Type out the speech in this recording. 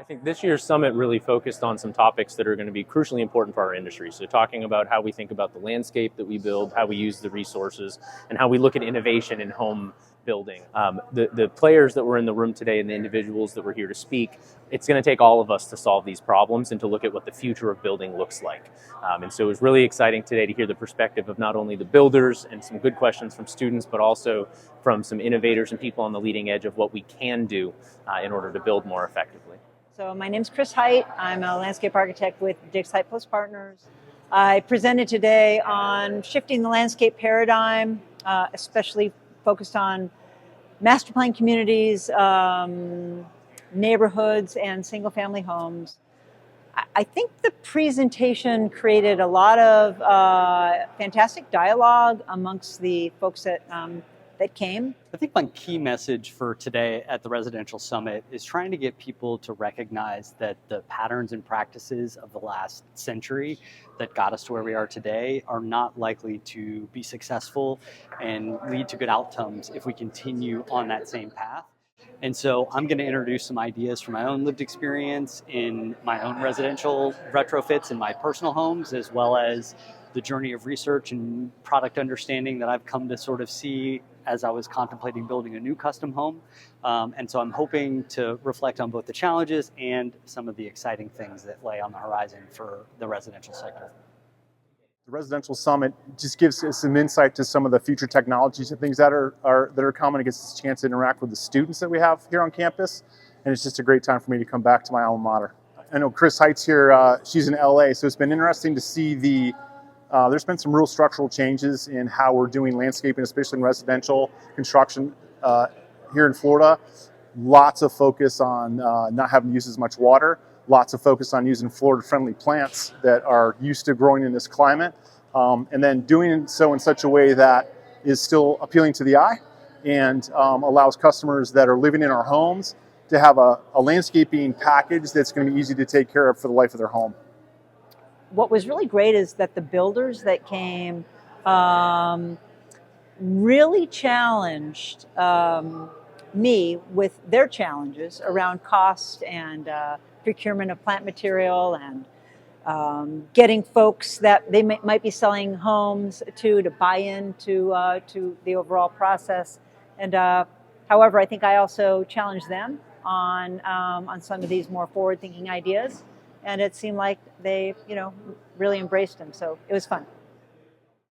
I think this year's summit really focused on some topics that are going to be crucially important for our industry. So talking about how we think about the landscape that we build, how we use the resources, and how we look at innovation in home building. The players that were in the room today and the individuals that were here to speak, it's going to take all of us to solve these problems and to look at what the future of building looks like. And so it was really exciting today to hear the perspective of not only the builders and some good questions from students, but also from some innovators and people on the leading edge of what we can do in order to build more effectively. So my name's Chris Height. I'm a landscape architect with Dix Height Post Partners. I presented today on shifting the landscape paradigm, especially focused on master plan communities, neighborhoods, and single family homes. I think the presentation created a lot of fantastic dialogue amongst the folks that came. I think my key message for today at the Residential Summit is trying to get people to recognize that the patterns and practices of the last century that got us to where we are today are not likely to be successful and lead to good outcomes if we continue on that same path. And so I'm going to introduce some ideas from my own lived experience in my own residential retrofits in my personal homes, as well as the journey of research and product understanding that I've come to sort of see as I was contemplating building a new custom home. And so I'm hoping to reflect on both the challenges and some of the exciting things that lay on the horizon for the residential sector. The Residential Summit just gives us some insight to some of the future technologies and things that are coming. It gives us a chance to interact with the students that we have here on campus, and it's just a great time for me to come back to my alma mater. I know Chris Height's here, she's in LA, so it's been interesting to see there's been some real structural changes in how we're doing landscaping, especially in residential construction here in Florida. Lots of focus on not having to use as much water. Lots of focus on using Florida-friendly plants that are used to growing in this climate, and then doing so in such a way that is still appealing to the eye and allows customers that are living in our homes to have a landscaping package that's going to be easy to take care of for the life of their home. What was really great is that the builders that came really challenged me with their challenges around cost and procurement of plant material and getting folks that they might be selling homes to buy into to the overall process. And however, I think I also challenged them on some of these more forward-thinking ideas. And it seemed like they, really embraced them. So it was fun.